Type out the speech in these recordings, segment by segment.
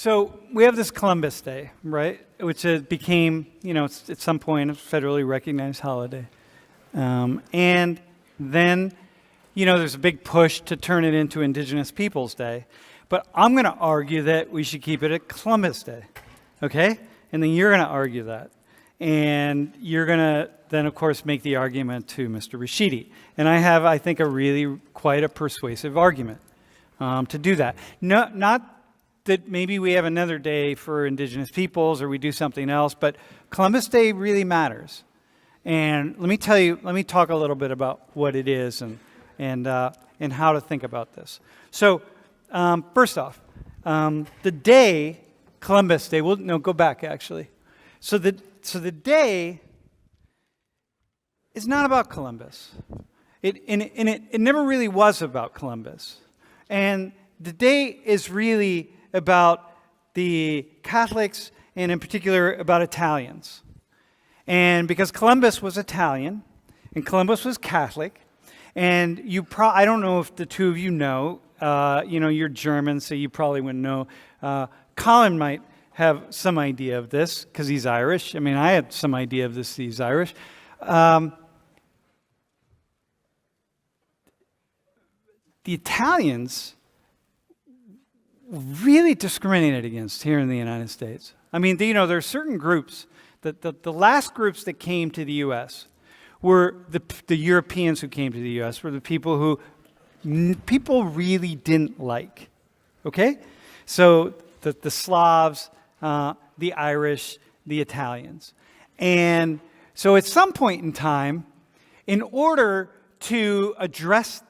So we have this Columbus Day, right? Which became, at some point a federally recognized holiday. And then, there's a big push to turn it into Indigenous Peoples Day. But I'm going to argue that we should keep it at Columbus Day, okay? And then you're going to argue that. And you're going to then, of course, make the argument to Mr. Rashidi. And I have, I think, quite a persuasive argument to do that. Not that maybe we have another day for Indigenous peoples or we do something else, but Columbus Day really matters. And let me talk a little bit about what it is and how to think about this. So, first off, the day, Columbus Day, go back actually. So the day is not about Columbus. It never really was about Columbus. And the day is really about the Catholics and in particular about Italians. And because Columbus was Italian and Columbus was Catholic, and I don't know if the two of you know, you're German, so you probably wouldn't know. Colin might have some idea of this because he's Irish. I mean, I had some idea of this, he's Irish. The Italians really discriminated against here in the United States. I mean, there are certain groups, the last groups that came to the U.S. were the Europeans who came to the U.S., were the people who people really didn't like, okay? So the Slavs, the Irish, the Italians. And so at some point in time, in order to address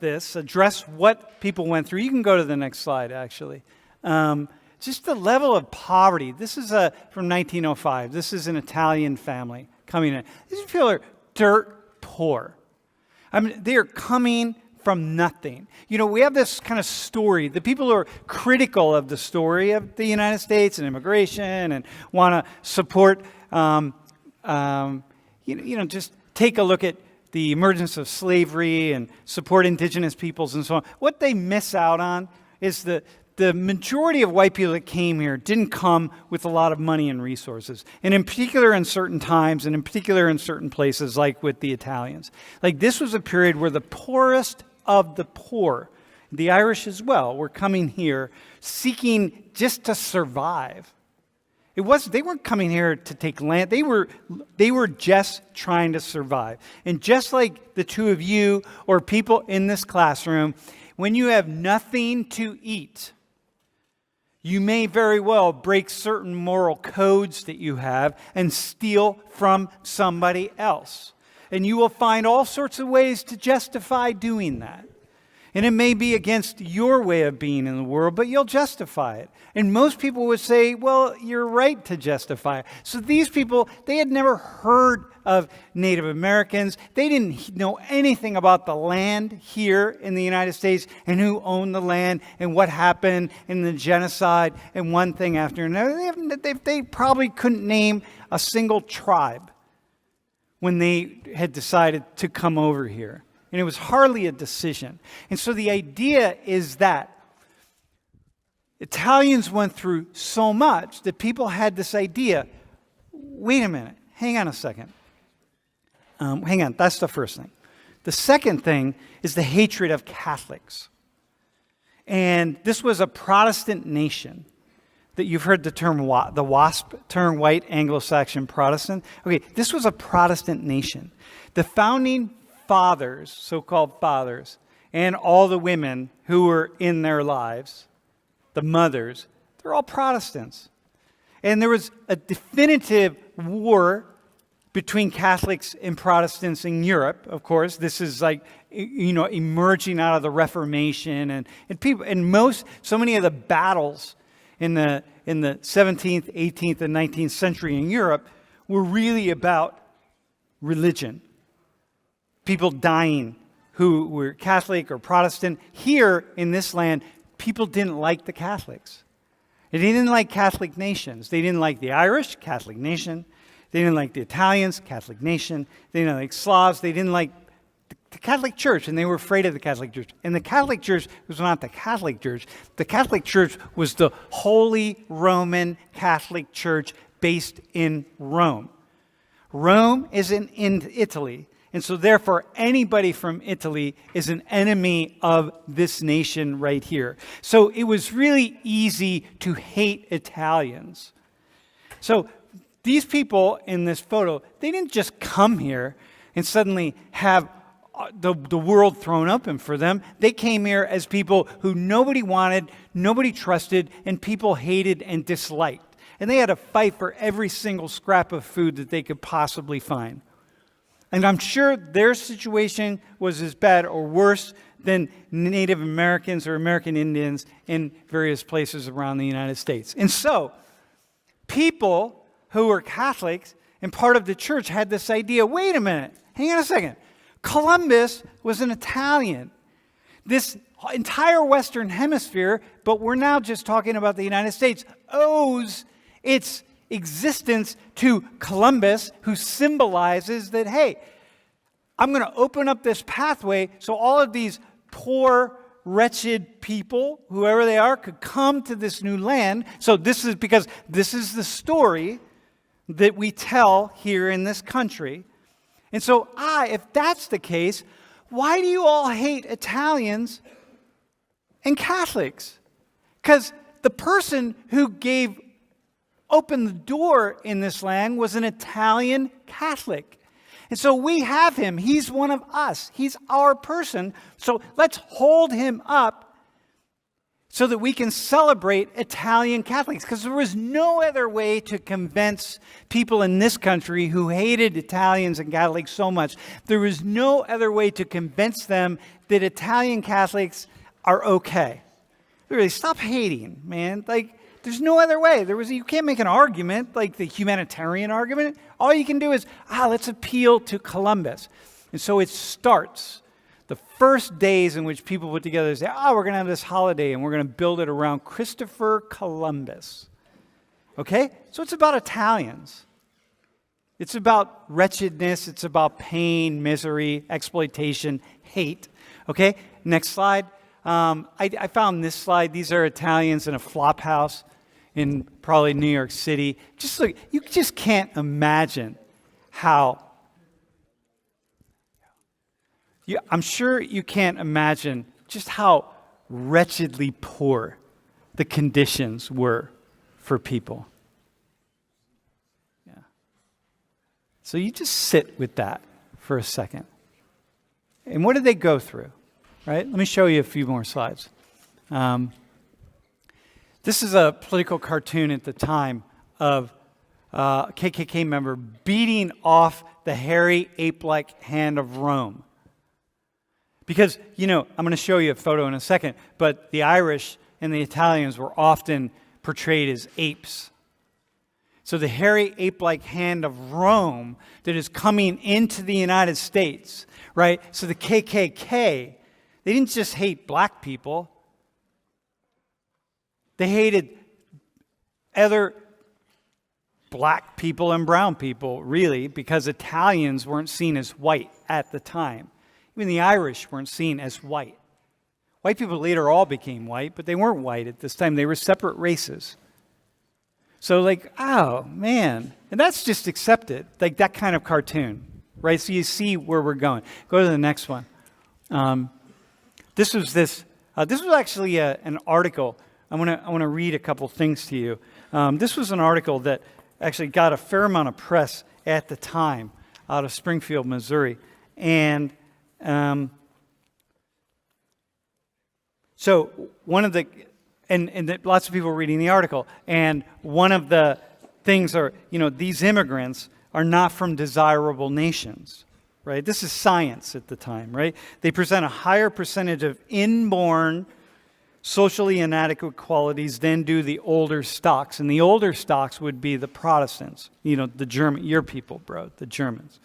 what people went through, you can go to the next slide, actually. Just the level of poverty. This is from 1905. This is an Italian family coming in. These people are dirt poor. I mean, they are coming from nothing. We have this kind of story. The people who are critical of the story of the United States and immigration and want to support, just take a look at the emergence of slavery and support indigenous peoples and so on. What they miss out on is the majority of white people that came here didn't come with a lot of money and resources. And in particular in certain times, and in particular in certain places, like with the Italians. Like this was a period where the poorest of the poor, the Irish as well, were coming here seeking just to survive. They weren't coming here to take land. They were just trying to survive. And just like the two of you or people in this classroom, when you have nothing to eat, you may very well break certain moral codes that you have and steal from somebody else. And you will find all sorts of ways to justify doing that. And it may be against your way of being in the world, but you'll justify it. And most people would say, well, you're right to justify it. So these people, they had never heard of Native Americans. They didn't know anything about the land here in the United States and who owned the land and what happened in the genocide and one thing after another. They probably couldn't name a single tribe when they had decided to come over here. And it was hardly a decision. And so the idea is that Italians went through so much that people had this idea, wait a minute, hang on a second. Hang on, that's the first thing. The second thing is the hatred of Catholics. And this was a Protestant nation. That you've heard the term, the WASP term, White Anglo-Saxon Protestant. Okay, this was a Protestant nation. The founding fathers, so-called fathers, and all the women who were in their lives, the mothers, they're all Protestants. And there was a definitive war between Catholics and Protestants in Europe, of course. This is like, emerging out of the Reformation and people, and so many of the battles in the 17th, 18th, and 19th century in Europe were really about religion. People dying who were Catholic or Protestant. Here in this land, people didn't like the Catholics. They didn't like Catholic nations. They didn't like the Irish, Catholic nation. They didn't like the Italians, Catholic nation. They didn't like Slavs. They didn't like the Catholic Church, and they were afraid of the Catholic Church. And the Catholic Church was not the Catholic Church. The Catholic Church was the Holy Roman Catholic Church based in Rome. Rome is in Italy, and so therefore anybody from Italy is an enemy of this nation right here. So it was really easy to hate Italians. So these people in this photo, they didn't just come here and suddenly have the world thrown open for them. They came here as people who nobody wanted, nobody trusted, and people hated and disliked. And they had to fight for every single scrap of food that they could possibly find. And I'm sure their situation was as bad or worse than Native Americans or American Indians in various places around the United States. And so, people who were Catholics and part of the church had this idea, wait a minute, hang on a second. Columbus was an Italian. This entire Western Hemisphere, but we're now just talking about the United States, owes its existence to Columbus, who symbolizes that, hey, I'm going to open up this pathway so all of these poor, wretched people, whoever they are, could come to this new land. So this is because this is the story that we tell here in this country. And so if that's the case, why do you all hate Italians and Catholics? Because the person who opened the door in this land was an Italian Catholic. And so we have him. He's one of us. He's our person. So let's hold him up so that we can celebrate Italian Catholics. Because there was no other way to convince people in this country who hated Italians and Catholics so much. There was no other way to convince them that Italian Catholics are okay. Really, stop hating, man. There's no other way. You can't make an argument like the humanitarian argument. All you can do is, let's appeal to Columbus. And so it starts. The first days in which people put together, they say, we're going to have this holiday and we're going to build it around Christopher Columbus. Okay? So it's about Italians. It's about wretchedness. It's about pain, misery, exploitation, hate. Okay? Next slide. I found this slide. These are Italians in a flop house in probably New York City. Just look, you just can't imagine how. I'm sure you can't imagine just how wretchedly poor the conditions were for people. Yeah. So you just sit with that for a second. And what did they go through? Right? Let me show you a few more slides. This is a political cartoon at the time of a KKK member beating off the hairy ape-like hand of Rome. Because, I'm going to show you a photo in a second, but the Irish and the Italians were often portrayed as apes. So the hairy ape-like hand of Rome that is coming into the United States, right? So the KKK, they didn't just hate black people. They hated other black people and brown people, really, because Italians weren't seen as white at the time. Even the Irish weren't seen as white. White people later all became white, but they weren't white at this time. They were separate races. So oh, man. And that's just accepted, that kind of cartoon, right? So you see where we're going. Go to the next one. This was actually an article. I want to read a couple things to you. This was an article that actually got a fair amount of press at the time out of Springfield, Missouri. And so one of the, and lots of people were reading the article, and one of the things are, these immigrants are not from desirable nations, right? This is science at the time, right? They present a higher percentage of inborn socially inadequate qualities than do the older stocks. And the older stocks would be the Protestants, the German, your people, bro, the Germans.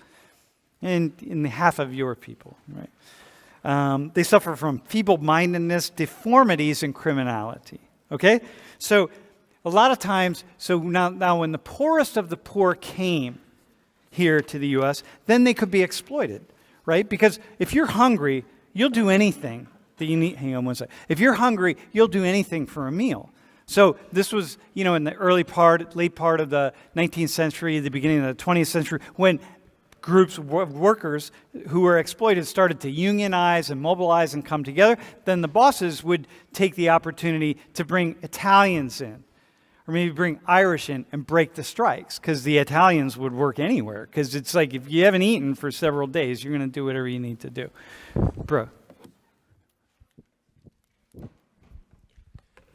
And in half of your people, right? They suffer from feeble-mindedness, deformities, and criminality. Okay? So a lot of times, now when the poorest of the poor came here to the U.S., then they could be exploited, right? Because if you're hungry, you'll do anything that you need. Hang on one second. If you're hungry, you'll do anything for a meal. So this was, in the late part of the 19th century, the beginning of the 20th century, when groups of workers who were exploited started to unionize and mobilize and come together, then the bosses would take the opportunity to bring Italians in, or maybe bring Irish in and break the strikes, because the Italians would work anywhere. Because it's like, if you haven't eaten for several days, you're going to do whatever you need to do. Bro.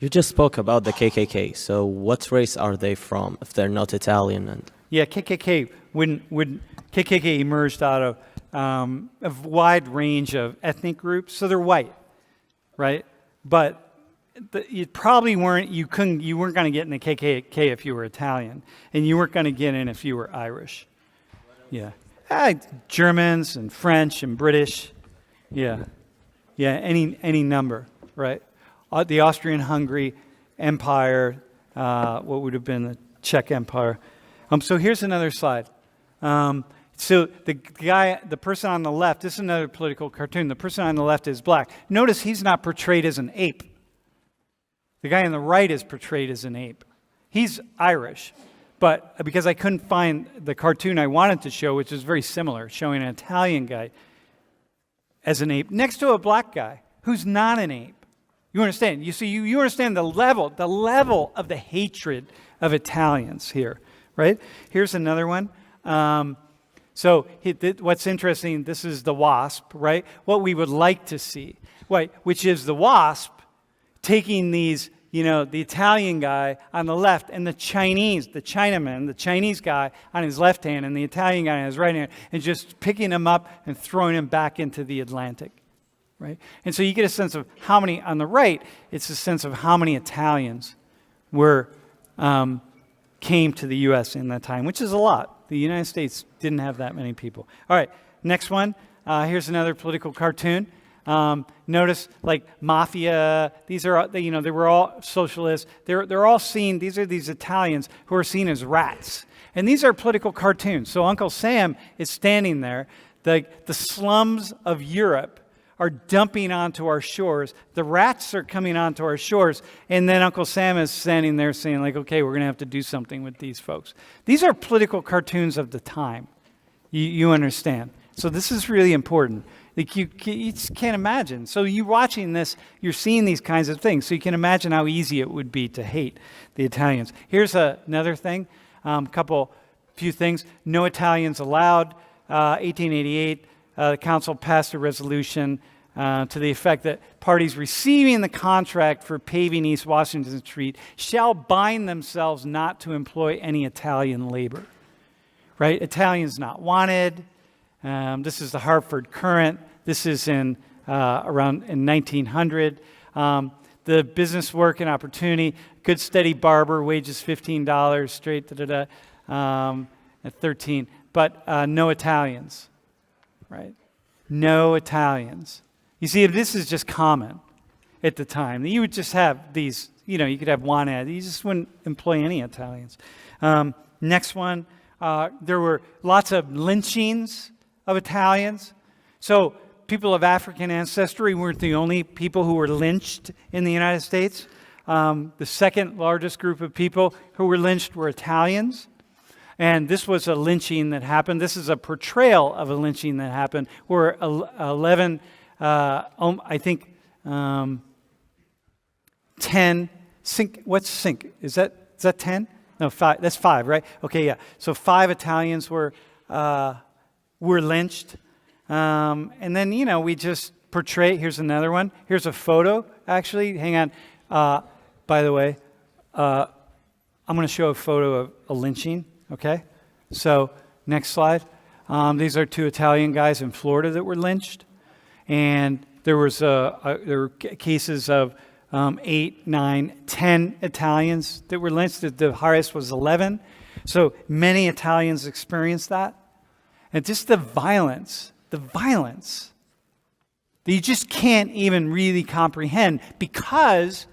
You just spoke about the KKK. So what race are they from if they're not Italian? Yeah, KKK KKK emerged out of a wide range of ethnic groups. So they're white, right? But you probably weren't going to get in the KKK if you were Italian, and you weren't going to get in if you were Irish. Yeah, Germans and French and British. Yeah, any number, right? The Austrian-Hungary Empire, what would have been the Czech Empire. So here's another slide. So the person on the left, this is another political cartoon. The person on the left is black. Notice he's not portrayed as an ape. The guy on the right is portrayed as an ape. He's Irish, but because I couldn't find the cartoon I wanted to show, which is very similar, showing an Italian guy as an ape next to a black guy who's not an ape. You understand? You see, you understand the level of the hatred of Italians here, right? Here's another one. What's interesting, this is the WASP, right? What we would like to see, right? Which is the WASP taking these, the Italian guy on the left and the Chinaman, the Chinese guy on his left hand and the Italian guy on his right hand, and just picking him up and throwing him back into the Atlantic. Right? And so you get a sense of how many, on the right, it's a sense of how many Italians came to the U.S. in that time, which is a lot. The United States didn't have that many people. All right, next one. Here's another political cartoon. Notice, like, mafia, these are, they were all socialists. They're all seen, these are these Italians who are seen as rats. And these are political cartoons. So Uncle Sam is standing there. The slums of Europe are dumping onto our shores. The rats are coming onto our shores. And then Uncle Sam is standing there saying, like, okay, we're going to have to do something with these folks. These are political cartoons of the time. You understand? So this is really important. Like you just can't imagine. So you watching this, you're seeing these kinds of things. So you can imagine how easy it would be to hate the Italians. Here's another thing, few things. No Italians allowed. 1888. The council passed a resolution to the effect that parties receiving the contract for paving East Washington Street shall bind themselves not to employ any Italian labor. Right? Italians not wanted. This is the Hartford Courant. This is in 1900. The business work and opportunity. Good steady barber, wages $15 straight. At 13, but no Italians. Right? No Italians. You see, this is just common at the time. You would just have these, you could have one ad. You just wouldn't employ any Italians. Next one, there were lots of lynchings of Italians. So people of African ancestry weren't the only people who were lynched in the United States. The second largest group of people who were lynched were Italians. And this was a lynching that happened. This is a portrayal of a lynching that happened where 10, what's sink? Is that 10? No, 5. That's 5, right? Okay, yeah. So 5 Italians were lynched. And then, we just portray, here's another one. Here's a photo, actually. Hang on. By the way, I'm going to show a photo of a lynching. Okay, so next slide. These are 2 Italian guys in Florida that were lynched, and there were cases of 8, 9, 10 Italians that were lynched. The highest was 11. So many Italians experienced that, and just the violence that you just can't even really comprehend because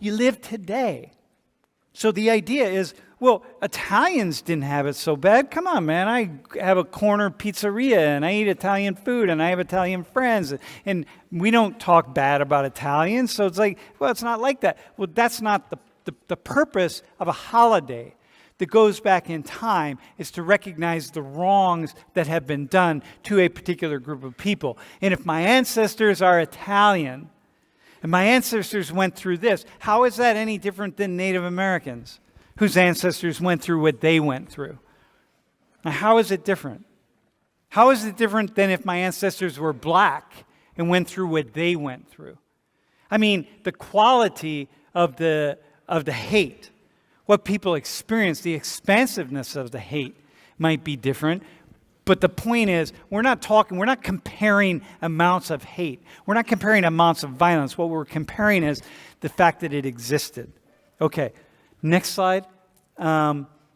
you live today. So the idea is, well, Italians didn't have it so bad. Come on, man. I have a corner pizzeria and I eat Italian food and I have Italian friends. And we don't talk bad about Italians. So it's like, well, it's not like that. Well, that's not the purpose of a holiday that goes back in time, is to recognize the wrongs that have been done to a particular group of people. And if my ancestors are Italian and my ancestors went through this, how is that any different than Native Americans whose ancestors went through what they went through? Now, how is it different? How is it different than if my ancestors were black and went through what they went through? I mean, the quality of the hate, what people experience, the expansiveness of the hate might be different. But the point is, we're not comparing amounts of hate. We're not comparing amounts of violence. What we're comparing is the fact that it existed. Okay, next slide.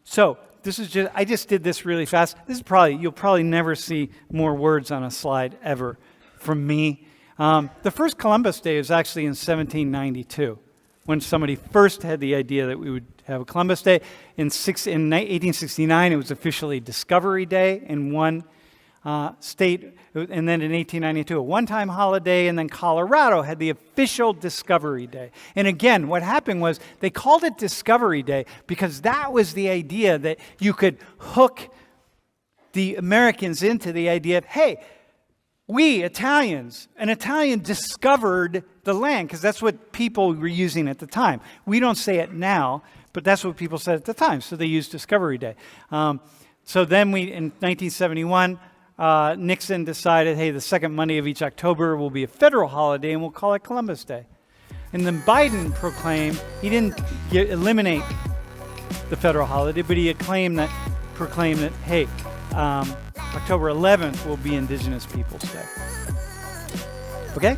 So this is I just did this really fast. You'll probably never see more words on a slide ever from me. The first Columbus Day is actually in 1792, when somebody first had the idea that we would have a Columbus Day. In 1869, it was officially Discovery Day in one state, and then in 1892, a one-time holiday, and then Colorado had the official Discovery Day. And again, what happened was they called it Discovery Day because that was the idea that you could hook the Americans into the idea of, hey, we Italians, an Italian discovered the land, because that's what people were using at the time. We don't say it now, but that's what people said at the time. So they used Discovery Day. So then in 1971, Nixon decided, hey, the second Monday of each October will be a federal holiday, and we'll call it Columbus Day. And then Biden proclaimed, he didn't eliminate the federal holiday, but he proclaimed that, hey, October 11th will be Indigenous Peoples' Day. Okay?